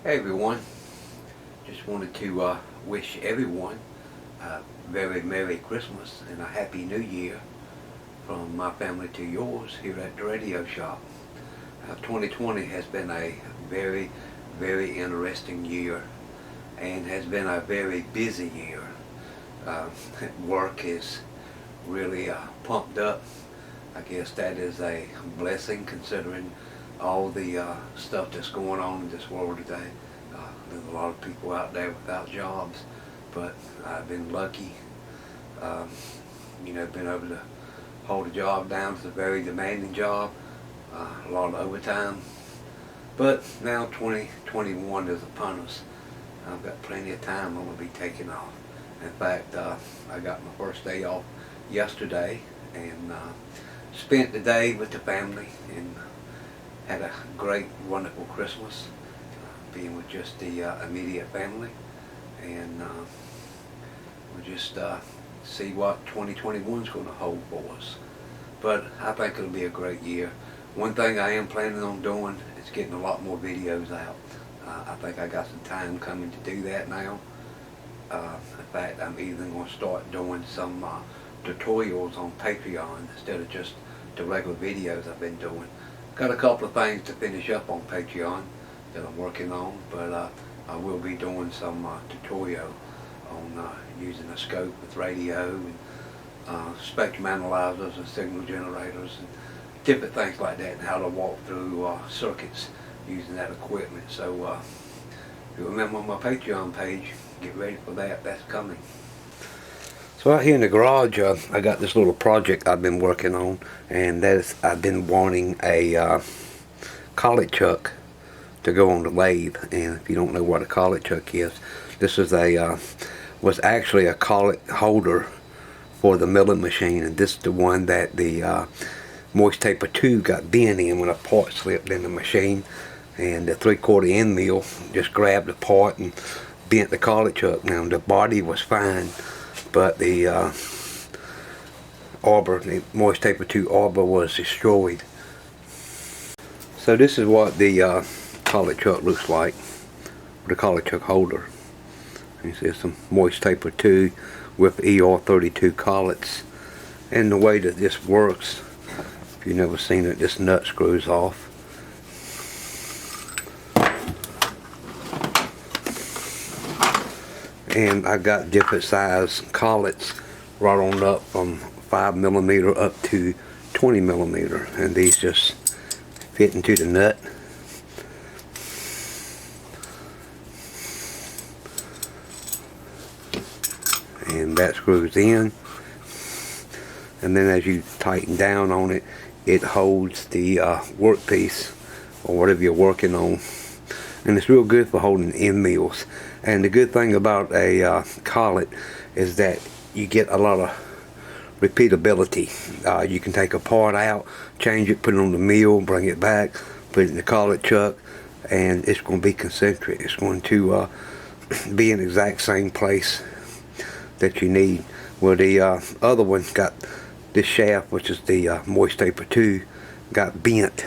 Hey everyone, just wanted to wish everyone a very Merry Christmas and a Happy New Year from my family to yours here at the radio shop. 2020 has been a very, very interesting year and has been a very busy year. Work is really pumped up. I guess that is a blessing considering all the stuff that's going on in this world today. There's a lot of people out there without jobs, but I've been lucky, been able to hold a job down. It's a very demanding job, a lot of overtime, but now 2021 is upon us. I've got plenty of time I'm going to be taking off. In fact, I got my first day off yesterday and spent the day with the family and had a great, wonderful Christmas, being with just the immediate family, and we'll just see what 2021 is going to hold for us. But I think it'll be a great year. One thing I am planning on doing is getting a lot more videos out. I think I got some time coming to do that now. In fact, I'm even going to start doing some tutorials on Patreon instead of just the regular videos I've been doing. Got a couple of things to finish up on Patreon that I'm working on, but I will be doing some tutorial on using a scope with radio and spectrum analyzers and signal generators and different things like that, and how to walk through circuits using that equipment. So if you remember on my Patreon page, get ready for that. That's coming. So out here in the garage, I got this little project I've been working on, and that is I've been wanting a collet chuck to go on the lathe. And if you don't know what a collet chuck is, this is was actually a collet holder for the milling machine, and this is the one that the moist taper tube got bent in when a part slipped in the machine, and the 3/4 end mill just grabbed the part and bent the collet chuck. Now the body was fine, but the arbor, the moist taper tube arbor, was destroyed. So this is what the collet chuck looks like, the collet chuck holder. You see some moist taper tube with ER32 collets. And the way that this works, if you've never seen it, this nut screws off. And I got different size collets right on up from 5mm up to 20mm, and these just fit into the nut. And that screws in, and then as you tighten down on it, it holds the workpiece or whatever you're working on. And it's real good for holding end mills. And the good thing about a collet is that you get a lot of repeatability. You can take a part out, change it, put it on the mill, bring it back, put it in the collet chuck, and it's going to be concentric. It's going to be in the exact same place that you need. Well, the other one got this shaft, which is the moist taper tube, got bent,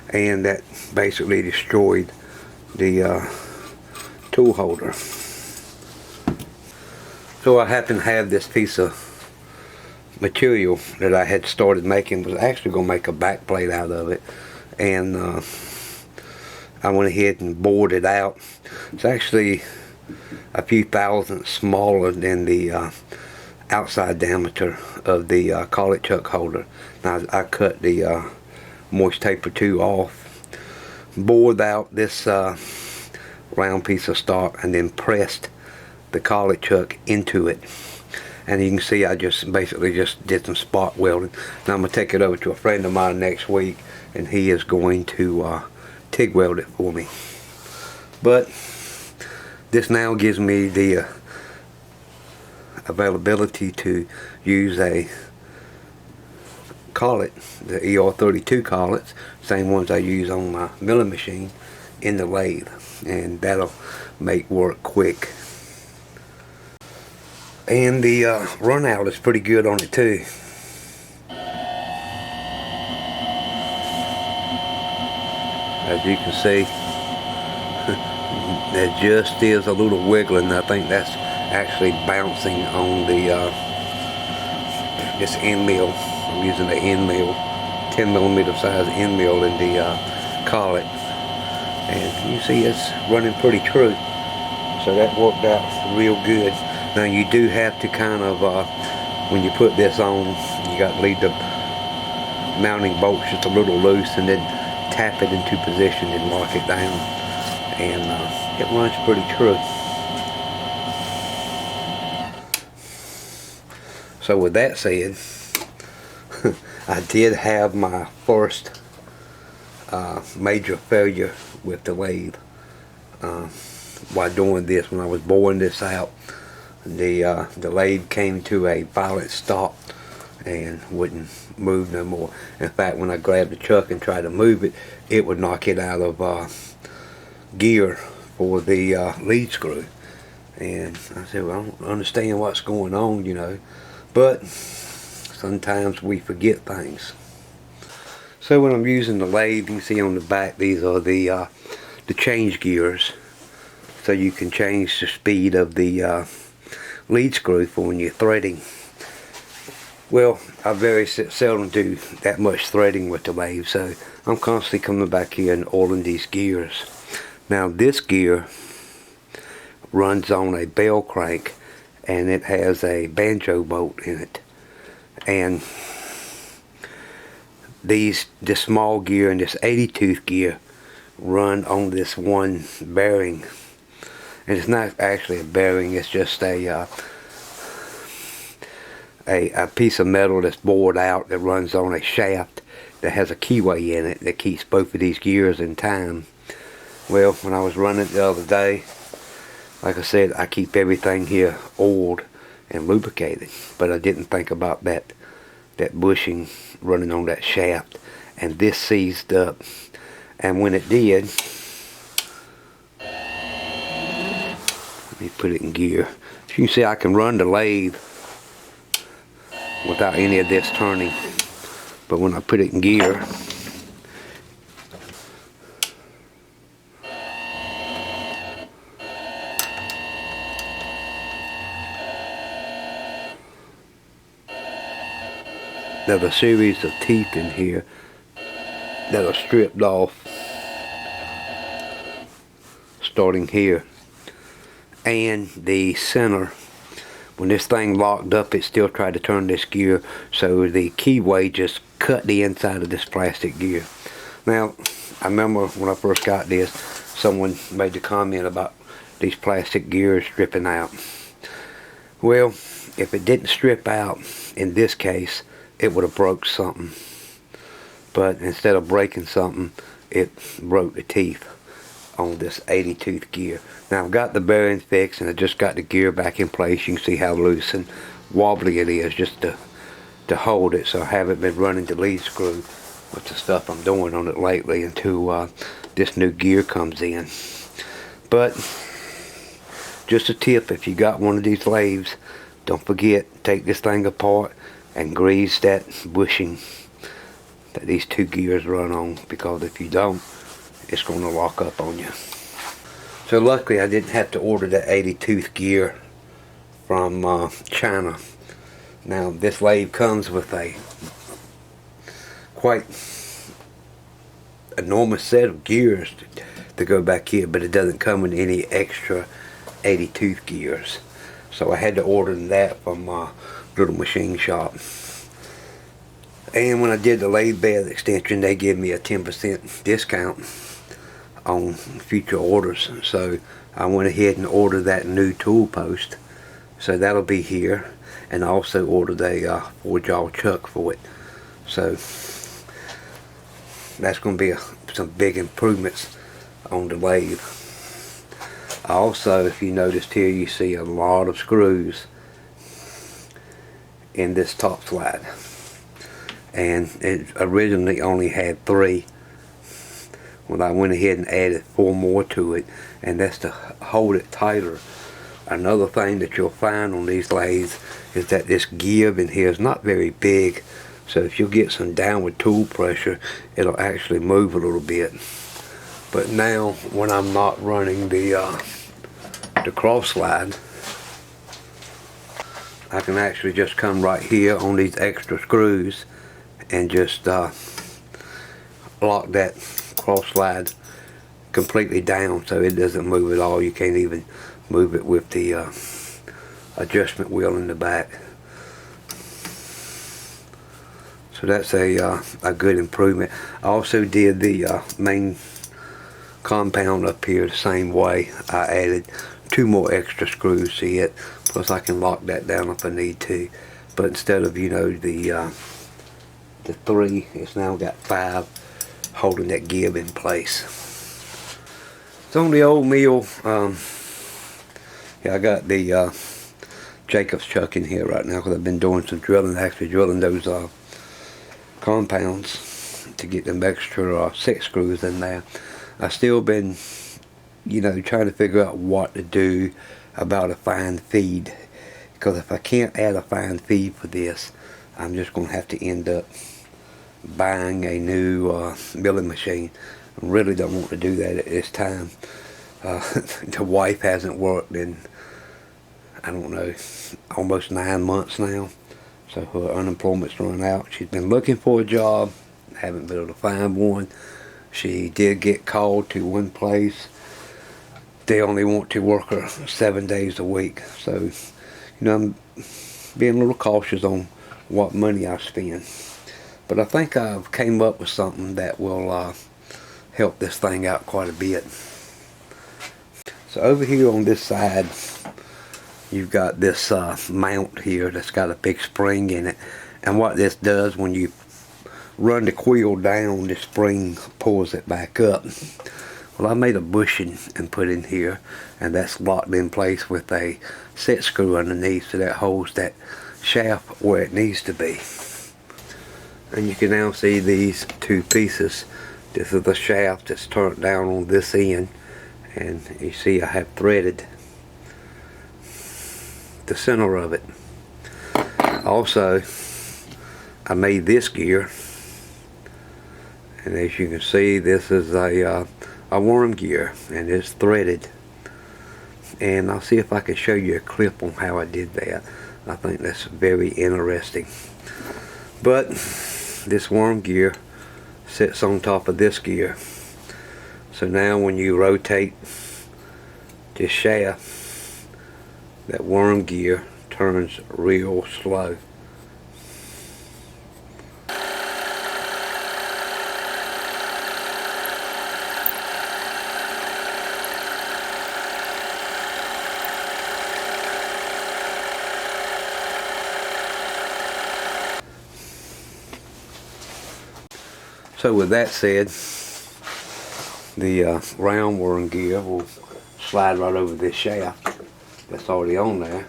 and that basically destroyed the tool holder. So I happen to have this piece of material that I had started making. Was actually going to make a back plate out of it, and I went ahead and bored it out. It's actually a few thousandths smaller than the outside diameter of the collet chuck holder. Now I cut the moist taper tube off, bored out this round piece of stock, and then pressed the collet chuck into it. And you can see I just basically just did some spot welding. Now I'm going to take it over to a friend of mine next week, and he is going to TIG weld it for me. But this now gives me the availability to use a collet, the ER32 collets, same ones I use on my milling machine, in the lathe, and that'll make work quick. And the run out is pretty good on it too. As you can see, there just is a little wiggling. I think that's actually bouncing on the this end mill. I'm using the end mill, 10mm size end mill in the collet, and you see it's running pretty true. So that worked out real good. Now you do have to kind of, when you put this on, you got to leave the mounting bolts just a little loose and then tap it into position and lock it down. And it runs pretty true. So with that said, I did have my first major failure with the lathe. While doing this, when I was boring this out, the lathe came to a violent stop and wouldn't move no more. In fact, when I grabbed the chuck and tried to move it, it would knock it out of gear for the lead screw. And I said, well, I don't understand what's going on, you know, but sometimes we forget things. So when I'm using the lathe, you can see on the back, these are the change gears, so you can change the speed of the lead screw for when you're threading. Well, I very seldom do that much threading with the lathe, so I'm constantly coming back here and oiling these gears. Now this gear runs on a bell crank, and it has a banjo bolt in it. And this small gear and this 80-tooth gear run on this one bearing. And it's not actually a bearing, it's just a piece of metal that's bored out that runs on a shaft that has a keyway in it that keeps both of these gears in time. Well, when I was running it the other day, like I said, I keep everything here oiled and lubricated, but I didn't think about that bushing running on that shaft, and this seized up. And when it did, let me put it in gear. As you can see, I can run the lathe without any of this turning, but when I put it in gear, there's a series of teeth in here that are stripped off, starting here, and the center. When this thing locked up, it still tried to turn this gear, so the keyway just cut the inside of this plastic gear. Now, I remember when I first got this, someone made the comment about these plastic gears stripping out. Well, if it didn't strip out, in this case, it would have broke something. But instead of breaking something, it broke the teeth on this 80-tooth gear. Now I've got the bearings fixed, and I just got the gear back in place. You can see how loose and wobbly it is just to hold it. So I haven't been running the lead screw with the stuff I'm doing on it lately until this new gear comes in. But just a tip, if you got one of these lathes, don't forget, take this thing apart and grease that bushing that these two gears run on, because if you don't, it's going to lock up on you. So luckily I didn't have to order that 80-tooth gear from China. Now this lathe comes with a quite enormous set of gears to go back here, but it doesn't come with any extra 80-tooth gears. So I had to order that from my little machine shop. And when I did the lathe bed extension, they gave me a 10% discount on future orders. So I went ahead and ordered that new tool post. So that'll be here. And I also ordered a 4-jaw chuck for it. So that's going to be some big improvements on the lathe. Also, if you noticed here, you see a lot of screws in this top slide. And it originally only had 3. Well, I went ahead and added 4 more to it, and that's to hold it tighter. Another thing that you'll find on these lathes is that this give in here is not very big, so if you get some downward tool pressure, it'll actually move a little bit. But now when I'm not running the cross slide, I can actually just come right here on these extra screws and just lock that cross slide completely down so it doesn't move at all. You can't even move it with the adjustment wheel in the back. So that's a good improvement. I also did the main compound up here the same way. I added 2 more extra screws, see it, plus I can lock that down if I need to. But instead of, you know, the 3, it's now got 5 holding that gib in place. It's on the old mill. Yeah, I got the Jacob's chuck in here right now because I've been doing some drilling, actually drilling those compounds to get them extra 6 screws in there. I've still been, you know, trying to figure out what to do about a fine feed, because if I can't add a fine feed for this, I'm just going to have to end up buying a new milling machine. I really don't want to do that at this time. The wife hasn't worked in, I don't know, almost 9 months now, so her unemployment's run out. She's been looking for a job, haven't been able to find one. She did get called to one place. They only want to work her 7 days a week. So, you know, I'm being a little cautious on what money I spend. But I think I've came up with something that will help this thing out quite a bit. So over here on this side, you've got this mount here that's got a big spring in it. And what this does, when you run the quill down, the spring pulls it back up. Well, I made a bushing and put in here, and that's locked in place with a set screw underneath, so that holds that shaft where it needs to be. And you can now see these 2 pieces. This is the shaft that's turned down on this end, and you see I have threaded the center of it. Also, I made this gear, and as you can see, this is a worm gear, and it's threaded. And I'll see if I can show you a clip on how I did that. I think that's very interesting. But this worm gear sits on top of this gear, so now when you rotate this shaft, that worm gear turns real slow. So with that said, the round worm gear will slide right over this shaft that's already on there.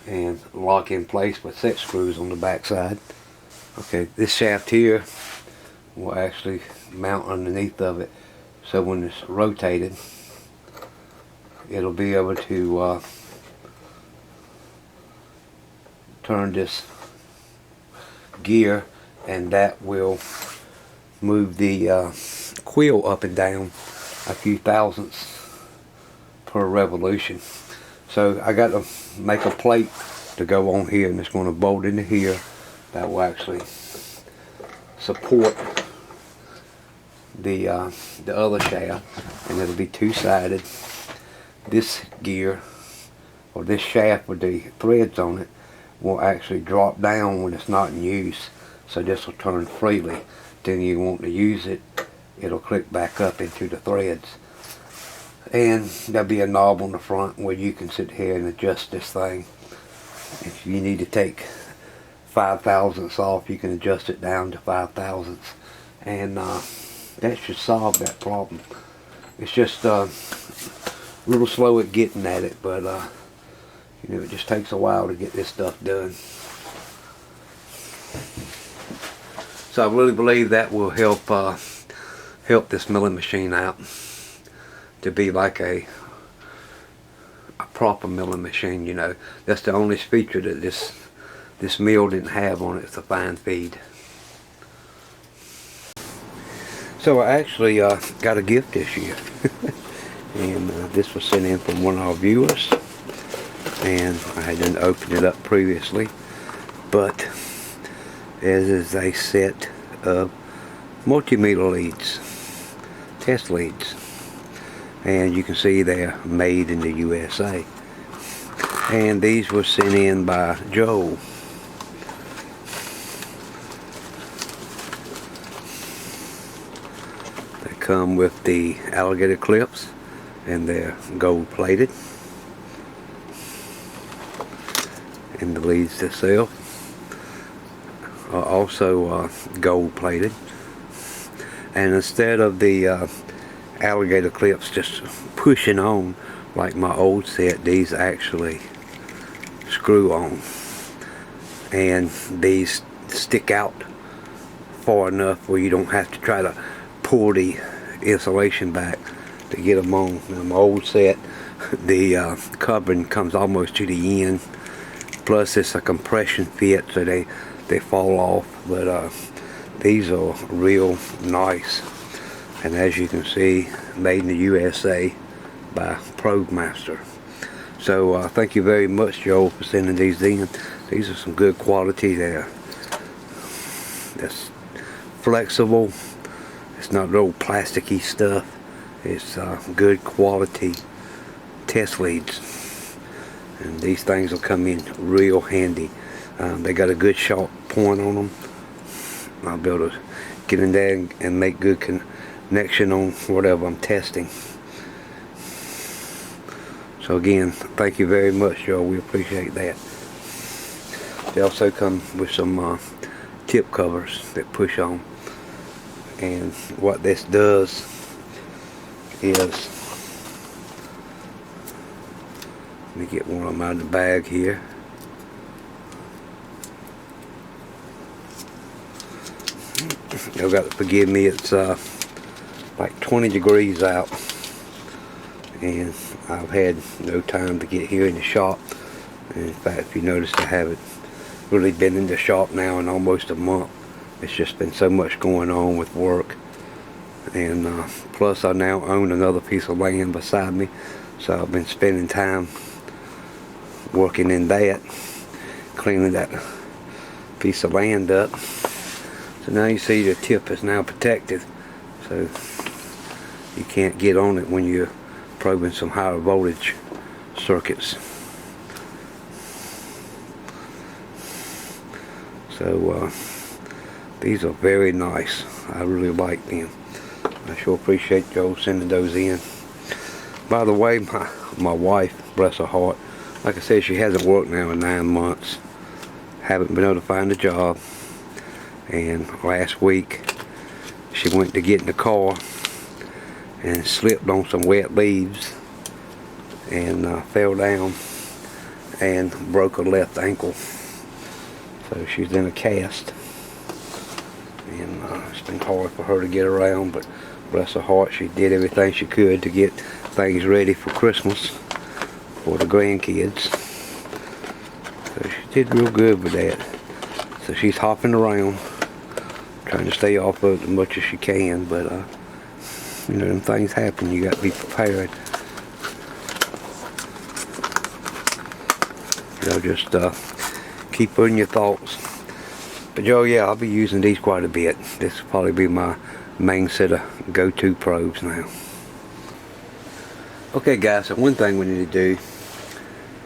And lock in place with set screws on the back side. Okay, this shaft here will actually mount underneath of it, so when it's rotated, it'll be able to turn this gear, and that will move the quill up and down a few thousandths per revolution. So I got to make a plate to go on here, and it's going to bolt into here. That will actually support the other shaft, and it'll be 2-sided. This gear, or this shaft with the threads on it, will actually drop down when it's not in use, so this will turn freely. Then you want to use it, it'll click back up into the threads. And there'll be a knob on the front where you can sit here and adjust this thing. If you need to take 5 thousandths off, you can adjust it down to 5 thousandths, and that should solve that problem. It's just a little slow at getting at it, but you know, it just takes a while to get this stuff done. So I really believe that will help help this milling machine out to be like a proper milling machine, you know. That's the only feature that this mill didn't have on it. It's a fine feed. So I actually got a gift this year. And this was sent in from one of our viewers, and I hadn't opened it up previously, but this is a set of Multimeter Leads, test leads, and you can see they're made in the USA, and these were sent in by Joel. They come with the alligator clips, and they're gold plated, and the leads themselves are also gold plated. And instead of the alligator clips just pushing on like my old set, these actually screw on, and these stick out far enough where you don't have to try to pull the insulation back to get them on. Now, my old set, the covering comes almost to the end, plus it's a compression fit, so they fall off. But these are real nice, and as you can see, made in the USA by ProMaster. So thank you very much, Joel, for sending these in. These are some good quality there. That's flexible. It's not real plasticky stuff. It's good quality test leads, and these things will come in real handy. They got a good sharp point on them. I'll be able to get in there and make good connection on whatever I'm testing. So again, thank you very much, y'all. We appreciate that. They also come with some tip covers that push on, and what this does is, let me get one of them out of the bag here. Y'all got to forgive me, it's like 20 degrees out, and I've had no time to get here in the shop. And in fact, if you notice, I haven't really been in the shop now in almost a month. It's just been so much going on with work, and plus I now own another piece of land beside me, so I've been spending time working in that, cleaning that piece of land up. So now you see the tip is now protected, so you can't get on it when you're probing some higher voltage circuits. So these are very nice. I really like them. I sure appreciate y'all sending those in. By the way, my wife, bless her heart, like I said, she hasn't worked now in 9 months. Haven't been able to find a job. And last week, she went to get in the car and slipped on some wet leaves and fell down and broke her left ankle. So she's in a cast, and it's been hard for her to get around, but bless her heart, she did everything she could to get things ready for Christmas for the grandkids. So she did real good with that. So she's hopping around, trying to stay off of it as much as she can, but you know, them things happen. You got to be prepared. You know, just keep putting your thoughts. But Joe, yeah, I'll be using these quite a bit. This will probably be my main set of go-to probes now. Okay guys, so one thing we need to do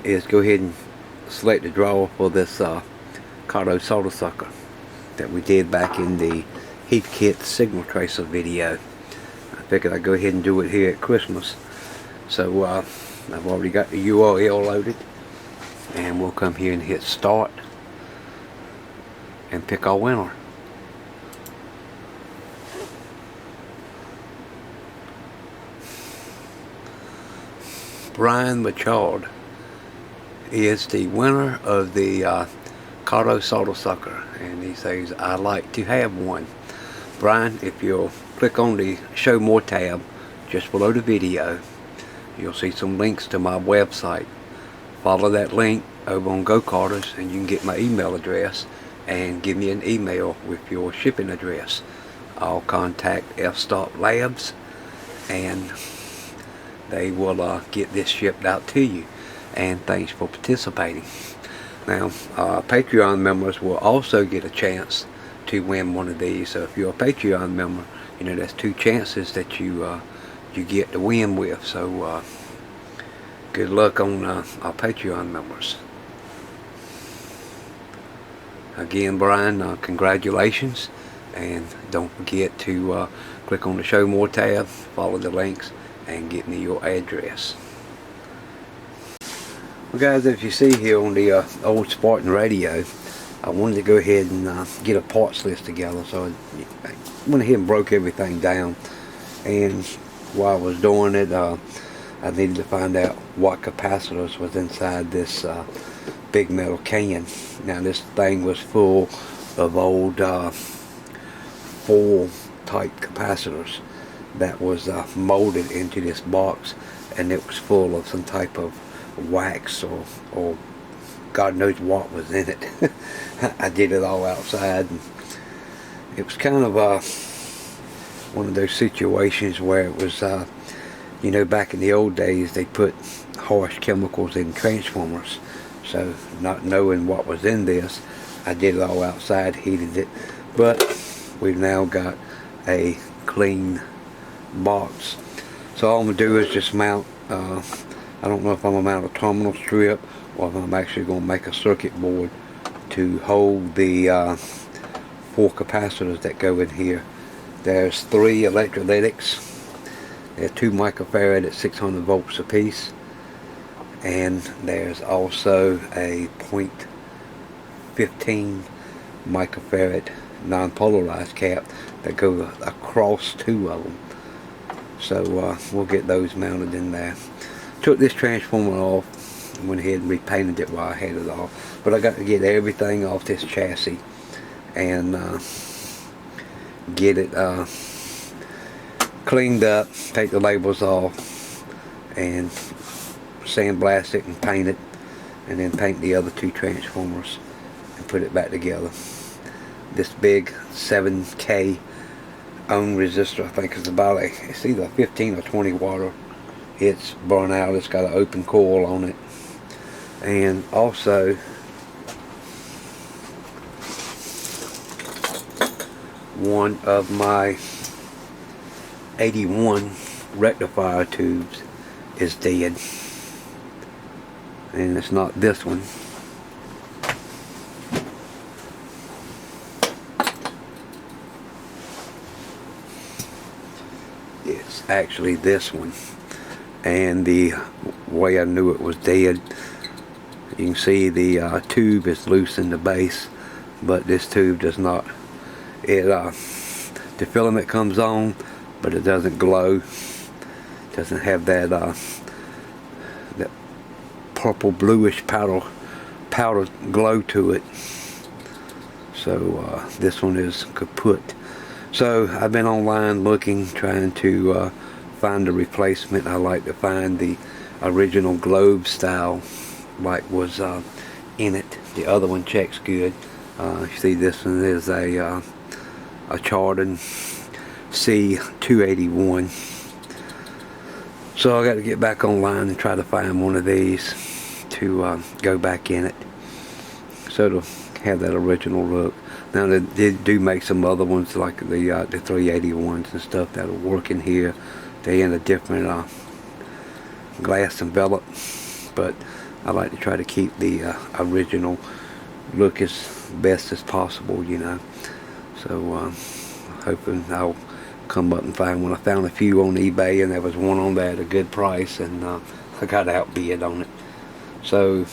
is go ahead and select the drawer for this Kotto solder sucker that we did back in the Heathkit signal tracer video. I figured I'd go ahead and do it here at Christmas. So I've already got the URL loaded, and we'll come here and hit start and pick our winner. Brian Machard is the winner of the Kotto solder sucker, and he says, "I'd like to have one." Brian, if you'll click on the show more tab just below the video, you'll see some links to my website follow that link over on Kotto's, and you can get my email address and give me an email with your shipping address. I'll contact F-Stop Labs and they will get this shipped out to you. And thanks for participating. Now, Patreon members will also get a chance to win one of these. So if you're a Patreon member, you know that's 2 chances that you get to win with. So good luck on our Patreon members. Again, Brian, congratulations, and don't forget to click on the Show More tab, follow the links, and get me your address. Well guys, as you see here on the old Spartan radio, I wanted to go ahead and get a parts list together, so I went ahead and broke everything down. And while I was doing it, I needed to find out what capacitors was inside this big metal can. Now this thing was full of old foil type capacitors that was molded into this box, and it was full of some type of wax or God knows what was in it. I did it all outside, and it was kind of one of those situations where it was you know, back in the old days they put harsh chemicals in transformers, so not knowing what was in this, I did it all outside, heated it, but we've now got a clean box. So all I'm going to do is just mount, I don't know if I'm going to mount a terminal strip or if I'm actually going to make a circuit board to hold the 4 capacitors that go in here. There's 3 electrolytics. They're 2 microfarad at 600 volts apiece, and there's also a 0.15 microfarad non-polarized cap that goes across 2 of them. So we'll get those mounted in there. Took this transformer off and went ahead and repainted it while I had it off, but I got to get everything off this chassis and get it cleaned up, take the labels off, and sandblast it and paint it, and then paint the other 2 transformers and put it back together. This big 7K ohm resistor, I think is about it's either 15 or 20 watt. It's burnt out, it's got an open coil on it, and also one of my 81 rectifier tubes is dead, and it's not this one. It's actually this one, and the way I knew it was dead, you can see the tube is loose in the base, but this tube does not. It the filament comes on, but it doesn't glow. It doesn't have that that purple bluish powder glow to it. So this one is kaput. So I've been online looking, trying to find a replacement. I like to find the original globe style like was in it. The other one checks good. You see this one is a Chardon C281. So I got to get back online and try to find one of these to go back in it, so it'll have that original look. Now they do make some other ones like the 381s and stuff that'll work in here. They're in a different glass envelope, but I like to try to keep the original look as best as possible, you know. So hoping I'll come up and find one. I found a few on eBay, and there was one on there at a good price, and I got outbid on it. So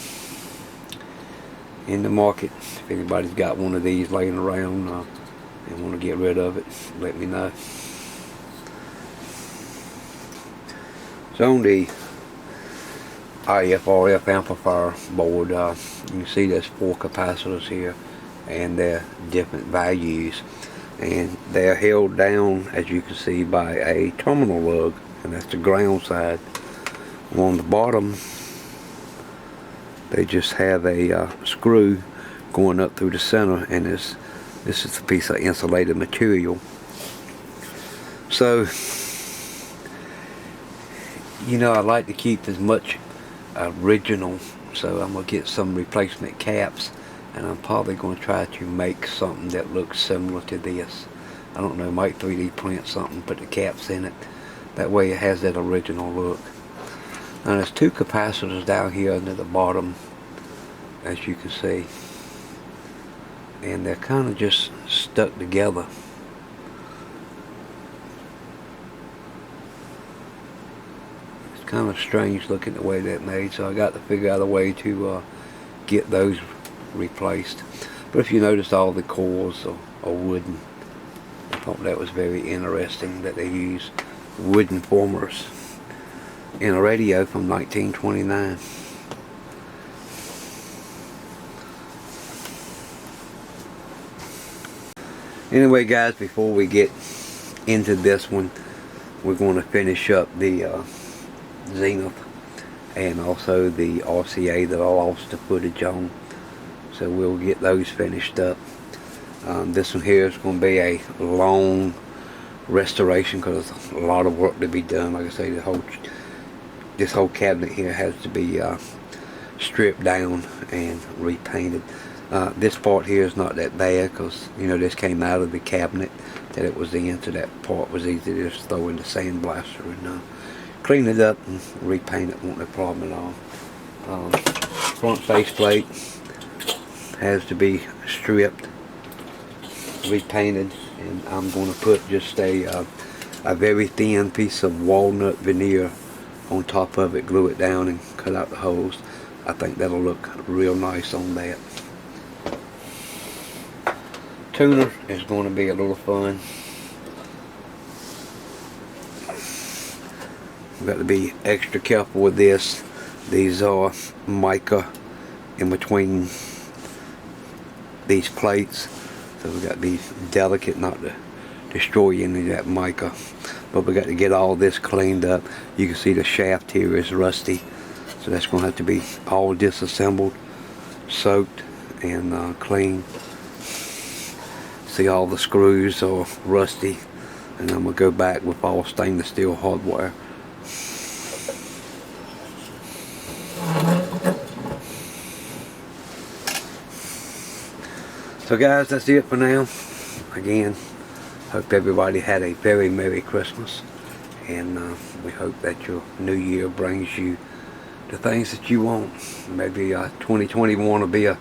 in the market, if anybody's got one of these laying around and want to get rid of it, let me know. So on the IFRF amplifier board, you can see there's 4 capacitors here, and they're different values, and they're held down, as you can see, by a terminal lug, and that's the ground side. On the bottom They just have a screw going up through the center, and this is a piece of insulated material. So, you know, I like to keep as much original, so I'm going to get some replacement caps, and I'm probably going to try to make something that looks similar to this. I don't know, might 3D print something, put the caps in it. That way it has that original look. Now there's two capacitors down here under the bottom, as you can see. And they're kind of just stuck together. It's kind of strange looking the way that made, so I got to figure out a way to get those replaced. But if you notice, all the coils are wooden. I thought that was very interesting that they use wooden formers in a radio from 1929. Anyway guys, before we get into this one, we're going to finish up the Zenith and also the RCA that I lost the footage on. So we'll get those finished up. This one here is going to be a long restoration because there's a lot of work to be done. Like I say, this whole cabinet here has to be stripped down and repainted. This part here is not that bad because, you know, this came out of the cabinet that it was in, so that part was easy to just throw in the sandblaster and clean it up and repaint it. Won't be a problem at all. Front faceplate has to be stripped, repainted, and I'm going to put just a very thin piece of walnut veneer on top of it, glue it down and cut out the holes. I think that'll look real nice on that. Tuner is going to be a little fun. We've got to be extra careful with this. These are mica in between these plates, so we've got to be delicate not to destroy any of that mica. But we got to get all this cleaned up. You can see the shaft here is rusty, so that's going to have to be all disassembled, soaked, and cleaned. See, all the screws are rusty, and I'm going to go back with all stainless steel hardware. So guys, that's it for now. Again, hope everybody had a very Merry Christmas, and we hope that your new year brings you the things that you want. Maybe 2021 will be a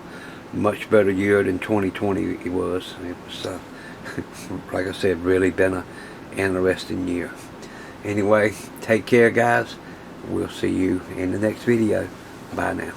much better year than 2020 it was. It was, like I said, really been an interesting year. Anyway, take care guys. We'll see you in the next video. Bye now.